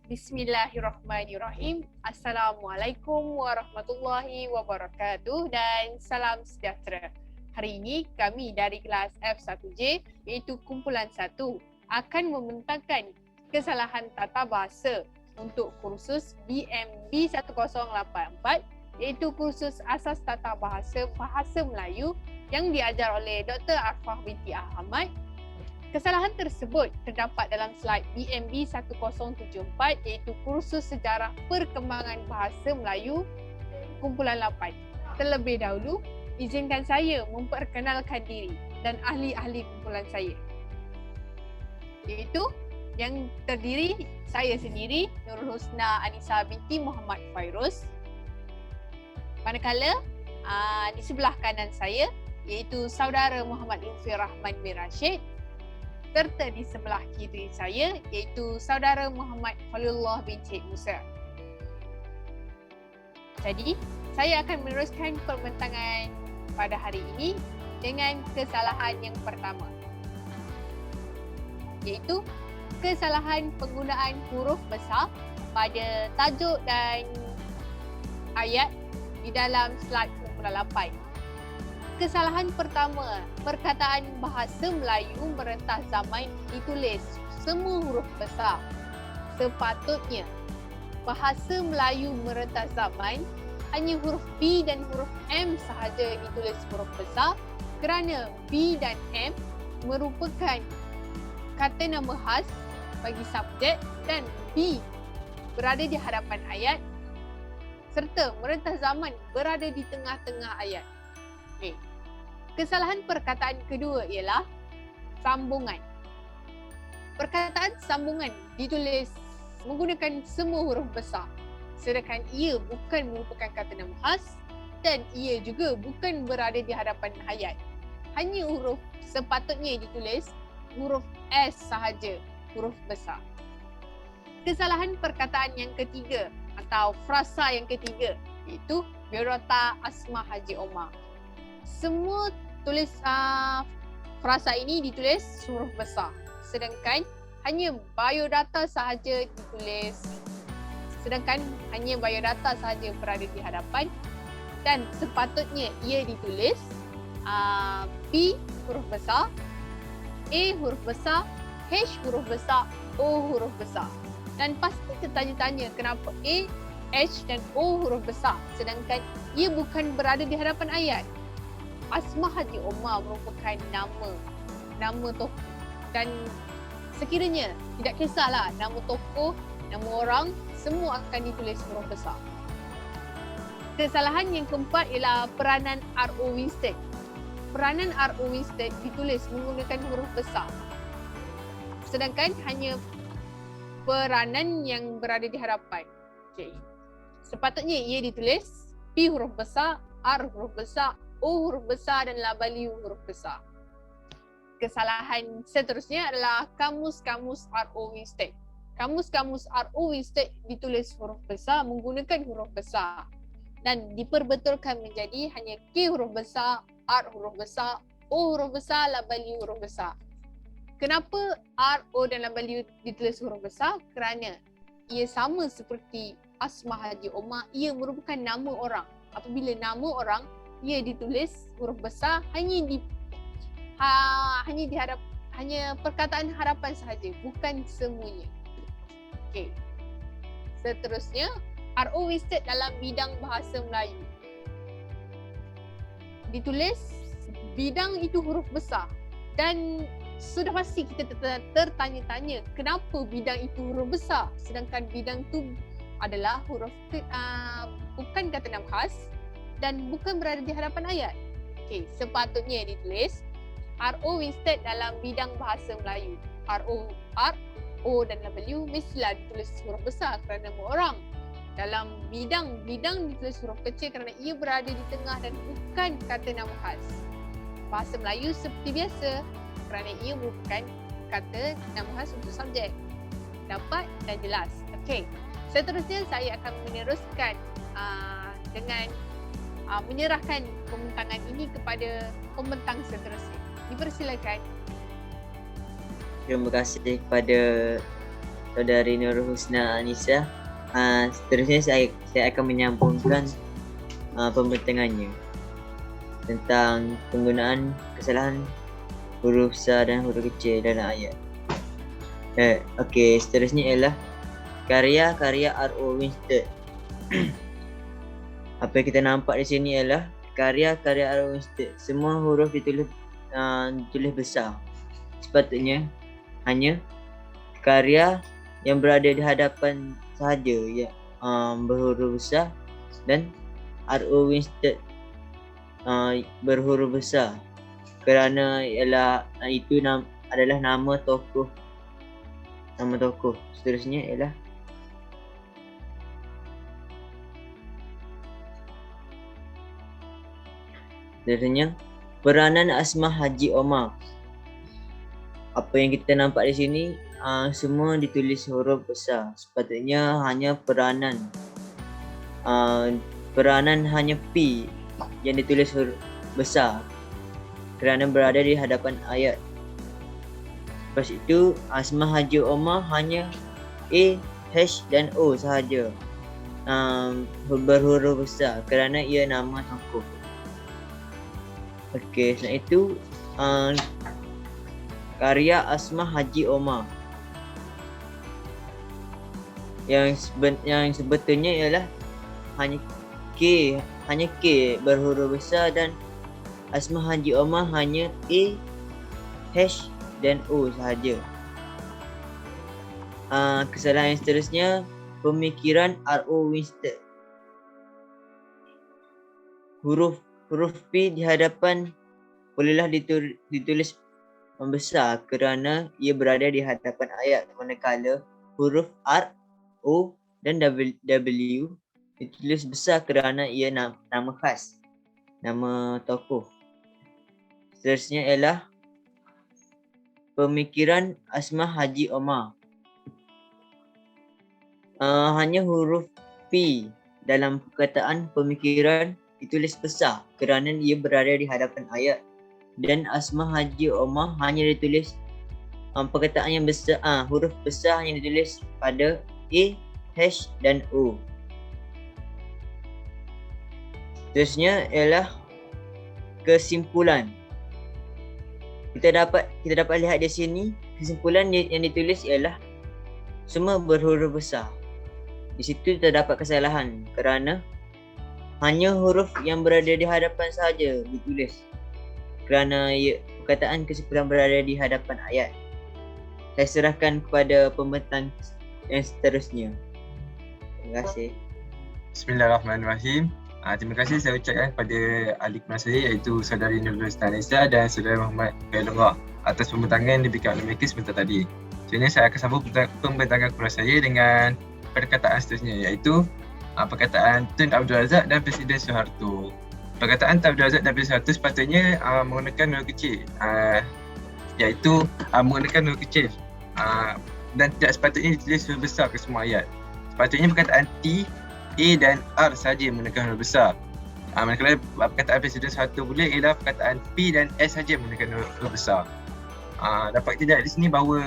Bismillahirrahmanirrahim. Assalamualaikum warahmatullahi wabarakatuh dan salam sejahtera. Hari ini kami dari kelas F1J iaitu kumpulan 1 akan membentangkan kesalahan tata bahasa untuk kursus BMB 1084 iaitu kursus asas tata bahasa Melayu yang diajar oleh Dr. Arfah binti Ahmad. Kesalahan tersebut terdapat dalam slide BMB 1074 iaitu kursus sejarah perkembangan bahasa Melayu kumpulan 8. Terlebih dahulu, izinkan saya memperkenalkan diri dan ahli-ahli kumpulan saya. Iaitu yang terdiri saya sendiri, Nurul Husna Anisa binti Muhammad Fairuz. Manakala di sebelah kanan saya iaitu saudara Muhammad Lutfi Rahman bin Rashid. Serta di sebelah kiri saya iaitu saudara Muhammad Khalilullah bin Cik Musa. Jadi, saya akan meneruskan pembentangan pada hari ini dengan kesalahan yang pertama. Iaitu kesalahan penggunaan huruf besar pada tajuk dan ayat di dalam slide kumpulan 8. Kesalahan pertama, perkataan bahasa Melayu merentas zaman ditulis semua huruf besar. Sepatutnya, bahasa Melayu merentas zaman hanya huruf B dan huruf M sahaja ditulis huruf besar kerana B dan M merupakan kata nama khas bagi subjek dan B berada di hadapan ayat serta merentas zaman berada di tengah-tengah ayat. Okay. Kesalahan perkataan kedua ialah sambungan. Perkataan sambungan ditulis menggunakan semua huruf besar sedangkan ia bukan merupakan kata nama khas dan ia juga bukan berada di hadapan ayat. Hanya huruf sepatutnya ditulis huruf S sahaja, huruf besar. Kesalahan perkataan yang ketiga atau frasa yang ketiga iaitu biodata Asma Haji Omar. Semua tulis frasa ini ditulis huruf besar sedangkan hanya biodata sahaja berada di hadapan dan sepatutnya ia ditulis P huruf besar, A huruf besar, H huruf besar, O huruf besar. Dan pasti tertanya-tanya kenapa A, H dan O huruf besar sedangkan ia bukan berada di hadapan ayat. Asma Haji Omar merupakan nama tokoh dan sekiranya tidak kisahlah nama tokoh, nama orang, semua akan ditulis huruf besar. Kesalahan yang keempat ialah peranan RO Winstead. Peranan RO Winstead ditulis menggunakan huruf besar sedangkan hanya peranan yang berada di hadapan. Okay. Sepatutnya ia ditulis P huruf besar, R huruf besar, O huruf besar dan labaliu huruf besar. Kesalahan seterusnya adalah kamus-kamus RO Winstead. Kamus-kamus RO Winstead ditulis huruf besar menggunakan huruf besar dan diperbetulkan menjadi hanya K huruf besar, R huruf besar, O huruf besar, labaliu huruf besar. Kenapa R, O dan labaliu ditulis huruf besar? Kerana ia sama seperti Asma Haji Omar, ia merupakan nama orang. Apabila nama orang ia ditulis huruf besar hanya perkataan harapan sahaja, bukan semuanya. Okey. Seterusnya, RO Winstead dalam bidang bahasa Melayu. Ditulis bidang itu huruf besar dan sudah pasti kita tertanya-tanya kenapa bidang itu huruf besar sedangkan bidang itu adalah huruf bukan kata nama khas dan bukan berada di hadapan ayat. Okey, sepatutnya ditulis RO Winstead dalam bidang bahasa Melayu. R, O dan W mestilah ditulis huruf besar kerana nama orang. Dalam bidang ditulis huruf kecil kerana ia berada di tengah dan bukan kata nama khas. Bahasa Melayu seperti biasa kerana ia merupakan kata nama khas untuk subjek. Dapat dan jelas. Okey. Seterusnya saya akan meneruskan dengan menyerahkan pembentangan ini kepada pembentang seterusnya. Dipersilakan. Terima kasih kepada Saudari Nurul Husna Anisa. Seterusnya saya akan menyambungkan pembentangannya tentang penggunaan kesalahan huruf besar dan huruf kecil dalam ayat. Okey, seterusnya ialah karya-karya R.O. Winstead. Apa yang kita nampak di sini ialah karya-karya R.O. Winstead. Semua huruf ditulis besar. Sepatutnya hanya karya yang berada di hadapan sahaja yang berhuruf besar dan R.O. Winstead berhuruf besar, kerana itu adalah nama tokoh. Seterusnya ialah peranan Asmah Haji Omar. Apa yang kita nampak di sini semua ditulis huruf besar. Sepatutnya hanya peranan hanya P yang ditulis huruf besar kerana berada di hadapan ayat. Lepas itu Asmah Haji Omar hanya A, H dan O sahaja berhuruf besar kerana ia nama tokoh. Okey, selain itu karya Asmah Haji Omar yang sebetulnya ialah hanya K berhuruf besar dan Asmah Haji Omar hanya A, H dan O sahaja. Kesalahan yang seterusnya, pemikiran R.O. Winstead. Huruf P di hadapan bolehlah ditulis membesar kerana ia berada di hadapan ayat, manakala huruf R, O dan W ditulis besar kerana ia nama khas, nama tokoh. Seterusnya ialah pemikiran Asmah Haji Omar. Hanya huruf P dalam perkataan pemikiran ditulis besar kerana ia berada di hadapan ayat, dan Asmah Haji Omar hanya ditulis perkataan yang besar, huruf besar yang ditulis pada A, H dan O. Seterusnya ialah kesimpulan. Kita dapat lihat di sini kesimpulan yang ditulis ialah semua berhuruf besar. Di situ terdapat kesalahan kerana hanya huruf yang berada di hadapan sahaja ditulis kerana perkataan kesimpulan berada di hadapan ayat. Saya serahkan kepada pembentang yang seterusnya. Terima kasih. Bismillahirrahmanirrahim. Terima kasih saya ucapkan kepada ahli kelas saya iaitu Saudari Nurul Husna Anisa dan Saudara Muhammad Khairullah atas pembentangan yang diberikan oleh mereka sebentar tadi. Selanjutnya saya akan sambung pembentangan kelas saya dengan perkataan seterusnya iaitu perkataan Tun Abdul Razak dan Presiden Soeharto. Perkataan Tun Abdul Razak dan Presiden Soeharto sepatutnya menggunakan huruf kecil, iaitu menggunakan huruf kecil dan tidak sepatutnya ditulis huruf besar ke semua ayat. Sepatutnya perkataan T, A dan R saja menggunakan huruf besar. Manakala perkataan Presiden Soeharto pula ialah perkataan P dan S saja menggunakan huruf besar. Dapat tidak di sini bahawa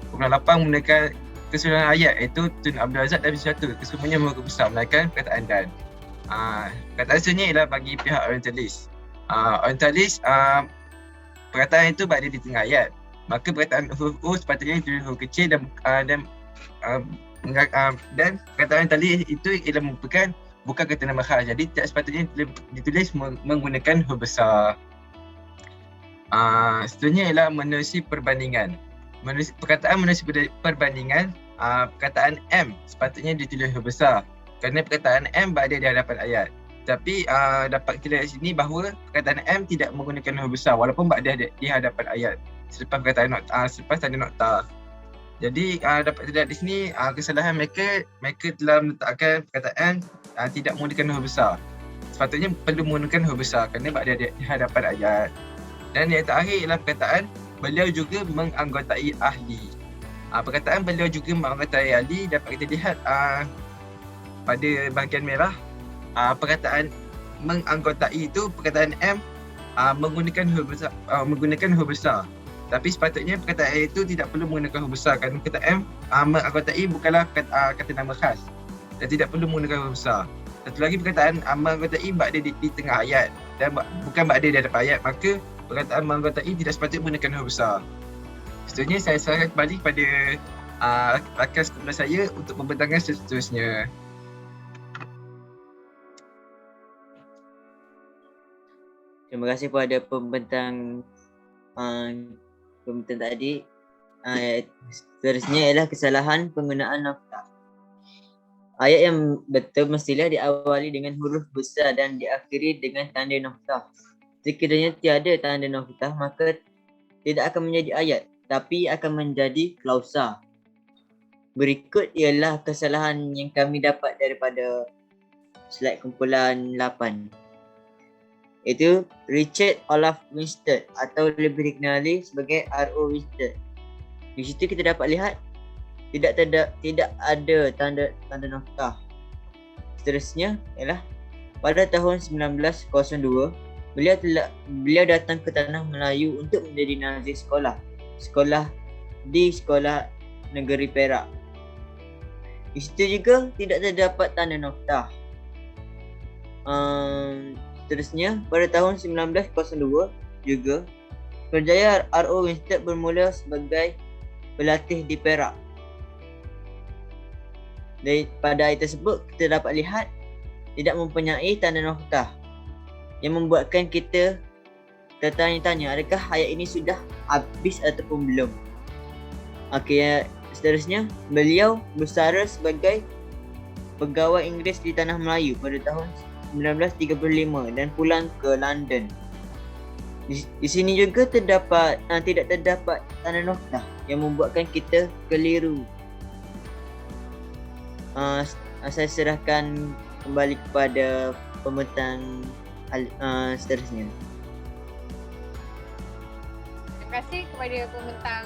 Pembentangan 8 menggunakan keseluruhan ayat iaitu Tun Abdul Razak dan Presiden Soeharto kesemuanya huruf besar melainkan perkataan dan. Perkataan seterusnya ialah bagi pihak orientalis. Orientalis perkataan itu berada di tengah ayat. Maka perkataan huruf O sepatutnya ditulis huruf kecil dan perkataan tali itu ialah merupakan bukan kata nama khas, jadi tidak sepatutnya ditulis menggunakan huruf besar. Seterusnya ialah menerusi perbandingan. Perkataan menerusi perbandingan, perkataan M sepatutnya ditulis huruf besar kerana perkataan M berada di hadapan ayat. Tapi dapat kita lihat di sini bahawa perkataan M tidak menggunakan huruf besar walaupun berada di hadapan ayat selepas perkataan selepas tanda nokta. Jadi dapat terlihat di sini kesalahan mereka telah meletakkan perkataan tidak menggunakan huruf besar. Sepatutnya perlu menggunakan huruf besar kerana berada di hadapan ayat. Dan yang terakhir ialah perkataan beliau juga menganggotai ahli. Perkataan beliau juga menganggotai ahli dapat kita lihat pada bahagian merah. Perkataan menganggotai itu perkataan M menggunakan huruf besar, Tapi sepatutnya perkataan A itu tidak perlu menggunakan huruf besar kerana kata M, anggota I bukanlah kata nama khas dan tidak perlu menggunakan huruf besar. Satu lagi perkataan anggota I berada di tengah ayat dan bukan berada di hadapan ayat, maka perkataan anggota I tidak sepatutnya menggunakan huruf besar. Seterusnya saya serahkan kembali kepada rakan sekumpulan saya untuk pembentangkan seterusnya. Terima kasih kepada pembentang tadi. Seterusnya ialah kesalahan penggunaan noktah. Ayat yang betul mestilah diawali dengan huruf besar dan diakhiri dengan tanda noktah. Sekiranya tiada tanda noktah, maka tidak akan menjadi ayat, tapi akan menjadi klausa. Berikut ialah kesalahan yang kami dapat daripada slide kumpulan 8. Iaitu Richard Olaf Winstead atau lebih dikenali sebagai R.O. Winstead. Di situ kita dapat lihat tidak ada tanda noktah. Seterusnya ialah pada tahun 1902 beliau datang ke tanah Melayu untuk menjadi nazir sekolah di sekolah negeri Perak. Di situ juga tidak terdapat tanda noktah. Seterusnya pada tahun 1902 juga kerjaya R.O. Winstead bermula sebagai pelatih di Perak. Pada ayat tersebut kita dapat lihat tidak mempunyai tanda noktah yang membuatkan kita tertanya-tanya adakah ayat ini sudah habis ataupun belum. Okey, seterusnya beliau bersara sebagai pegawai Inggeris di tanah Melayu pada tahun 1935 dan pulang ke London. Di sini juga tidak terdapat tanda noktah yang membuatkan kita keliru. Saya serahkan kembali kepada pembentang seterusnya. Terima kasih kepada pembentang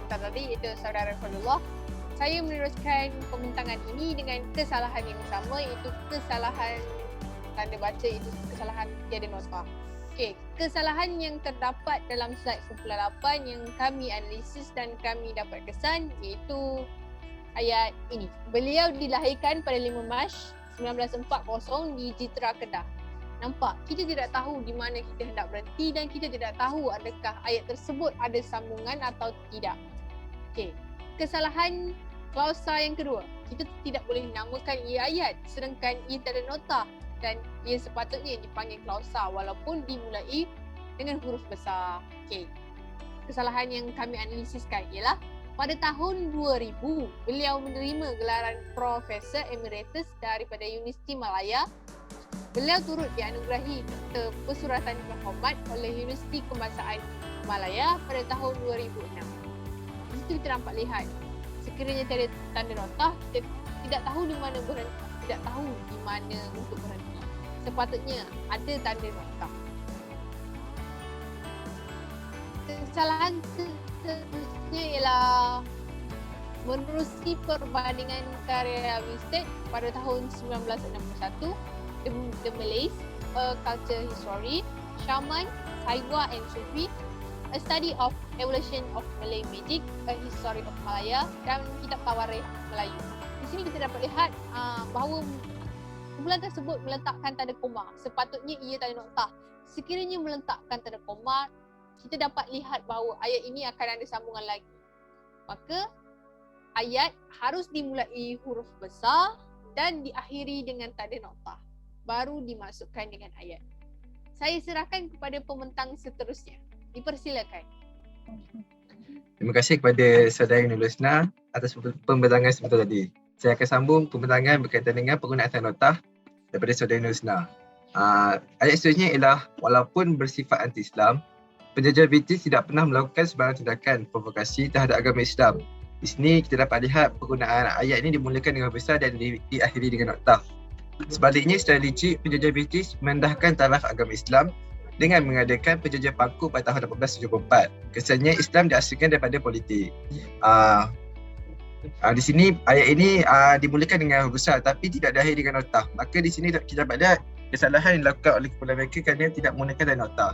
tadi, itu Saudara Fadullah. Saya meneruskan pembentangan ini dengan kesalahan yang sama, iaitu kesalahan tanda baca, iaitu kesalahan tiada nota. Okey, kesalahan yang terdapat dalam slide kumpulan 8 yang kami analisis dan kami dapat kesan iaitu ayat ini. Beliau dilahirkan pada 5 Mac 1940 di Jitra, Kedah. Nampak, kita tidak tahu di mana kita hendak berhenti dan kita tidak tahu adakah ayat tersebut ada sambungan atau tidak. Okey, kesalahan klausa yang kedua. Kita tidak boleh namakan ia ayat sedangkan ia tak ada nota dan ia sepatutnya dipanggil klausa walaupun dimulai dengan huruf besar. Okey. Kesalahan yang kami analisiskan ialah pada tahun 2000 beliau menerima gelaran Profesor Emeritus daripada Universiti Malaya. Beliau turut dianugerahi Doktor Pesuratan Berhormat oleh Universiti Kebangsaan Malaya pada tahun 2006. Di situ kita nampak lihat sekiranya tiada tanda nota, kita tidak tahu di mana berhenti, tidak tahu di mana untuk berhenti. Sepatutnya ada tanda nota. Kesalahan seterusnya ialah menerusi perbandingan karya Winstead pada tahun 1961, The Malays, A Culture History, Shaman, Saiwa and Sufi, A Study of Evolution of Malay Magic, A History of Malaya dan Kitab Tawarikh Melayu. Di sini kita dapat lihat bahawa kumpulan tersebut meletakkan tanda koma. Sepatutnya ia tanda noktah. Sekiranya meletakkan tanda koma, kita dapat lihat bahawa ayat ini akan ada sambungan lagi. Maka ayat harus dimulai huruf besar dan diakhiri dengan tanda noktah. Baru dimasukkan dengan ayat. Saya serahkan kepada pembentang seterusnya. Dipersilakan. Terima kasih kepada Saudari Nur Lesna atas pembentangan sebentar tadi. Saya akan sambung pembentangan berkaitan dengan penggunaan tanda notah daripada Saudari Nur Lesna. Ayat seterusnya ialah walaupun bersifat anti-Islam, penjajah British tidak pernah melakukan sebarang tindakan provokasi terhadap agama Islam. Di sini kita dapat lihat penggunaan ayat ini dimulakan dengan besar dan diakhiri dengan noktah. Sebaliknya, secara licik, penjajah British mendahkan taraf agama Islam dengan mengadakan penjajah pangku pada tahun 1874. Kesannya Islam diasingkan daripada politik. Di sini ayat ini dimulakan dengan huruf besar tapi tidak diakhiri dengan notah. Maka di sini kita dapat lihat kesalahan yang dilakukan oleh kumpulan mereka kerana tidak menggunakan tanda notah.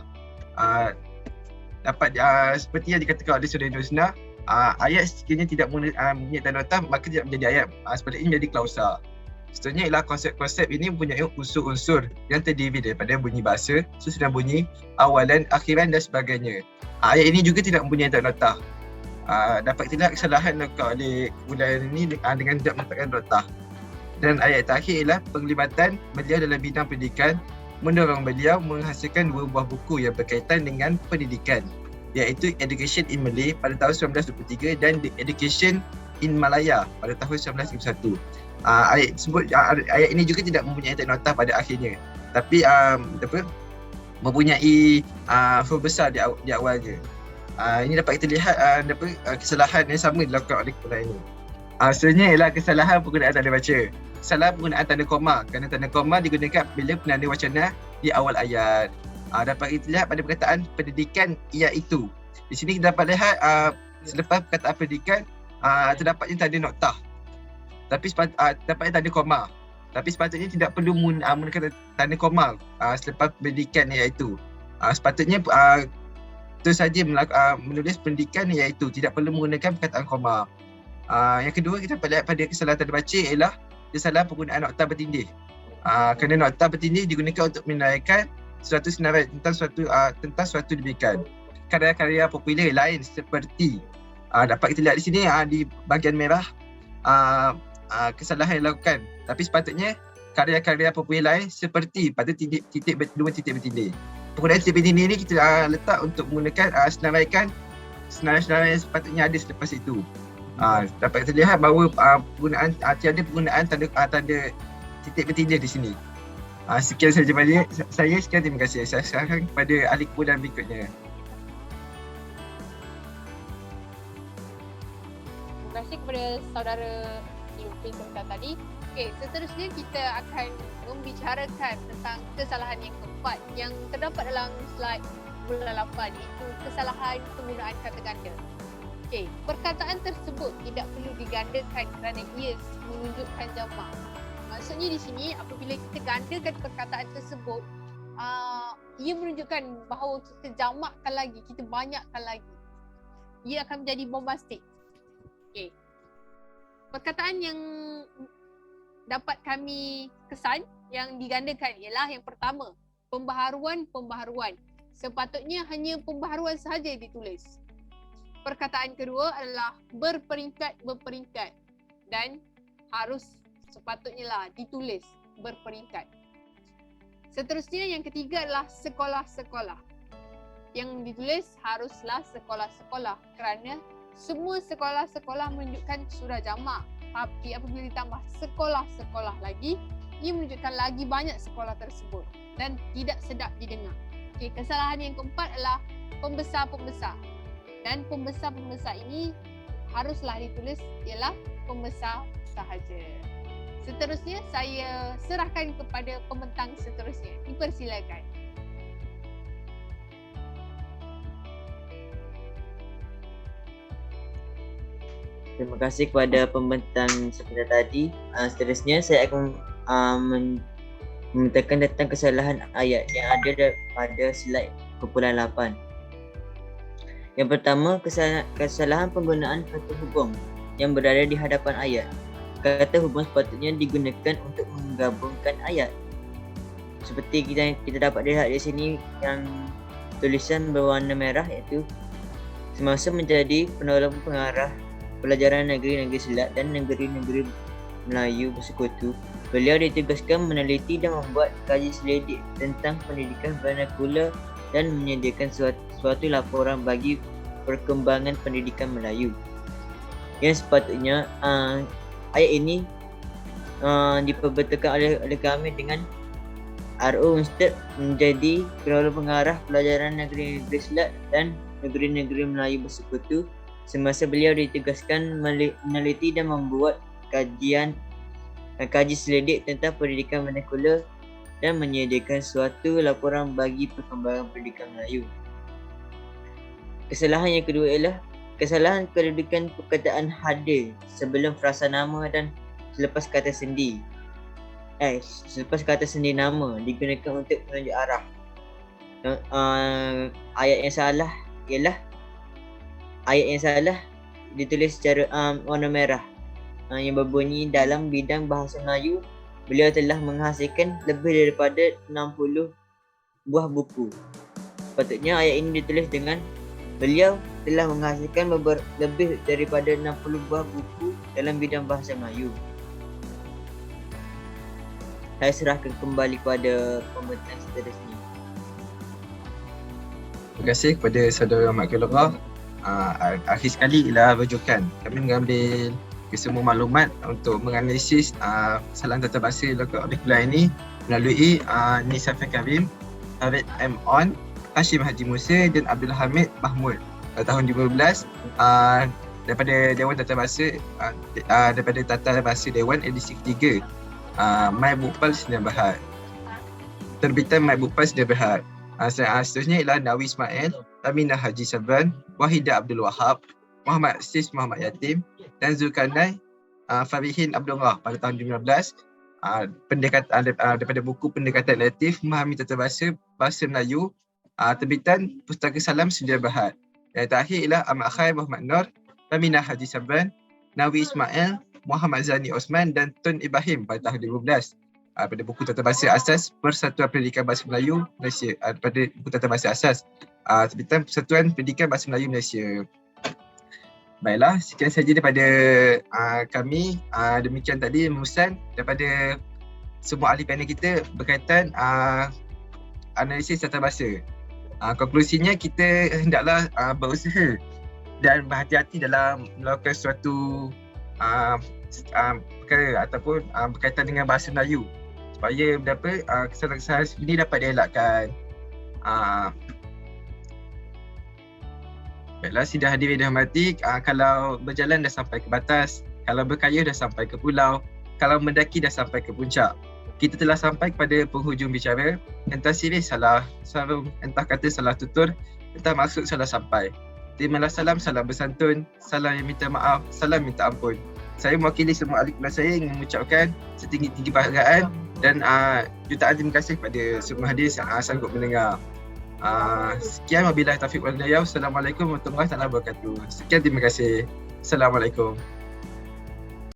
dapat seperti yang dikatakan oleh Saudara Husna, ayat sekiranya tidak mempunyai tanda notah maka tidak menjadi ayat, sebaliknya menjadi klausa. Seterusnya ialah konsep-konsep ini mempunyai unsur-unsur yang terdiri daripada bunyi bahasa, susunan bunyi, awalan, akhiran dan sebagainya. Ayat ini juga tidak mempunyai tanda notah. Dapat tidak kesalahan oleh kumpulan ini dengan tidak meletakkan notah. Dan ayat terakhir ialah penglibatan beliau dalam bidang pendidikan mendorong beliau menghasilkan 2 buah buku yang berkaitan dengan pendidikan, iaitu Education in Malay pada tahun 1923 dan The Education in Malaya pada tahun 1951. Ayat ini juga tidak mempunyai notah pada akhirnya, tapi mempunyai huruf besar di awalnya. Ini dapat kita lihat kesalahan yang sama dilakukan oleh kumpulan ini. Seterusnya ialah kesalahan penggunaan tanda baca. Kesalahan penggunaan tanda koma, kerana tanda koma digunakan bila penanda wacana di awal ayat. Dapat kita lihat pada perkataan pendidikan iaitu. Di sini kita dapat lihat selepas perkataan pendidikan terdapatnya tanda noktah. Tapi dapatnya tanda koma. Tapi sepatutnya tidak perlu menggunakan tanda koma selepas pendidikan iaitu. Sepatutnya terus saja menulis pendidikan iaitu, tidak perlu menggunakan perkataan koma. Yang kedua kita dapat lihat pada kesalahan tanda baca ialah kesalahan penggunaan nokta bertindih. Kerana nokta bertindih digunakan untuk menunjukkan suatu senarai tentang suatu demikian. Karya-karya popular lain seperti dapat kita lihat di sini di bahagian merah kesalahan yang dilakukan. Tapi sepatutnya karya-karya popular lain seperti pada titik bertindih. Penggunaan titik bertindih ini kita letak untuk menggunakan senarai yang sepatutnya ada selepas itu. Dapat kita lihat bahawa tiada penggunaan tanda titik bertindih di sini. Sekian sahaja pada saya. Sekian, terima kasih. Saya serahkan kepada ahli kumpulan berikutnya. Terima kasih kepada saudara Yufin Sultan tadi. Okey, seterusnya kita akan membicarakan tentang kesalahan yang keempat yang terdapat dalam slide bulan 8, iaitu kesalahan penggunaan kata ganda. Okey, perkataan tersebut tidak perlu digandakan kerana ia menunjukkan jamak. Maksudnya di sini apabila kita gandakan perkataan tersebut, ia menunjukkan bahawa kita jamakkan lagi, kita banyakkan lagi. Ia akan menjadi bombastik. Okey. Perkataan yang dapat kami kesan yang digandakan ialah yang pertama, pembaharuan. Sepatutnya hanya pembaharuan sahaja ditulis. Perkataan kedua adalah berperingkat dan harus sepatutnya lah ditulis berperingkat. Seterusnya yang ketiga adalah sekolah-sekolah. Yang ditulis haruslah sekolah-sekolah kerana semua sekolah-sekolah menunjukkan surah jamak. Tapi apabila ditambah sekolah-sekolah lagi, ia menunjukkan lagi banyak sekolah tersebut dan tidak sedap didengar. Okey, kesalahan yang keempat adalah pembesar-pembesar. Dan pembesar-pembesar ini haruslah ditulis ialah pembesar sahaja. Seterusnya saya serahkan kepada pembentang seterusnya. Dipersilakan. Terima kasih kepada pembentang seperti tadi. Seterusnya saya akan memberitakan tentang kesalahan ayat yang ada pada slide kumpulan 8. Yang pertama, kesalahan penggunaan kata hubung yang berada di hadapan ayat. Kata hubung sepatutnya digunakan untuk menggabungkan ayat. Seperti kita dapat lihat di sini yang tulisan berwarna merah, iaitu semasa menjadi penolong pengarah pelajaran negeri-negeri Selat dan negeri-negeri Melayu bersekutu, beliau ditugaskan meneliti dan membuat kaji selidik tentang pendidikan vernakular dan menyediakan suatu laporan bagi perkembangan pendidikan Melayu. Yang sepatutnya ayat ini diperbetulkan oleh kami dengan RO Ustaz menjadi penolong pengarah pelajaran negeri-negeri Selat dan negeri-negeri Melayu bersekutu semasa beliau ditugaskan meneliti dan membuat kaji selidik tentang pendidikan vernakular dan menyediakan suatu laporan bagi perkembangan pendidikan Melayu. Kesalahan yang kedua ialah kesalahan kedudukan perkataan hadir sebelum frasa nama dan selepas kata sendi. Selepas kata sendi nama digunakan untuk menunjuk arah. Ayat yang salah ialah ayat yang salah ditulis secara warna merah yang berbunyi, dalam bidang bahasa Melayu beliau telah menghasilkan lebih daripada 60 buah buku. Patutnya ayat ini ditulis dengan, beliau telah menghasilkan lebih daripada 60 buah buku dalam bidang bahasa Melayu. Saya serahkan kembali kepada pembentang seterusnya. Terima kasih kepada saudara Ahmad Kelorah. Akhir sekali ialah rujukan. Kami mengambil kesemua maklumat untuk menganalisis kesalahan tata bahasa lokal aurikular ini melalui Nisa Karim, Farid M. On, Hashim Haji Musa dan Abdul Hamid Mahmud pada tahun 2012 daripada Dewan Tata Bahasa daripada Tata Bahasa Dewan edisi ketiga, My Bupal Sdn Bhd. Terbitan My Bupal Sdn Bhd. Seterusnya ialah Nawi Ismail, Aminah Haji Sabran, Wahidah Abdul Wahab, Muhammad Sis Muhammad Yatim dan Zulkarnain Farihin Abdullah pada tahun 2015. Daripada buku Pendekatan Relatif Memahami Tata Bahasa Melayu, terbitan Pustaka Salam Sdn Bhd. Yang terakhir ialah Ahmad Khair Muhammad Nur, Aminah Haji Sabran, Nawi Ismail, Muhammad Zani Osman dan Tun Ibrahim pada tahun 2012. Pada buku Tata Bahasa Asas Persatuan Pendidikan Bahasa Melayu Malaysia, pada buku Tata Bahasa Asas terbitan Persatuan Pendidikan Bahasa Melayu Malaysia. Baiklah, sekian saja daripada kami. Demikian tadi rumusan daripada semua ahli panel kita berkaitan analisis tata bahasa. Konklusinya, kita hendaklah berusaha dan berhati-hati dalam melakukan suatu perkara ataupun berkaitan dengan bahasa Melayu, supaya kesalahan-kesalahan ini dapat dielakkan. Baiklah, sidang hadirin dihormati, kalau berjalan dah sampai ke batas, kalau berkayuh dah sampai ke pulau, kalau mendaki dah sampai ke puncak. Kita telah sampai kepada penghujung bicara. Entah sirih salah sarung, entah kata salah tutur, entah maksud salah sampai. Terimalah salam bersantun, salam yang minta maaf, salam minta ampun. Saya mewakili semua ahli kelas saya ingin mengucapkan setinggi-tinggi penghargaan dan jutaan terima kasih kepada semua hadir yang sanggup mendengar. Sekian, wabillahi taufiq wal hidayah. Assalamualaikum warahmatullahi wabarakatuh. Sekian, terima kasih. Assalamualaikum.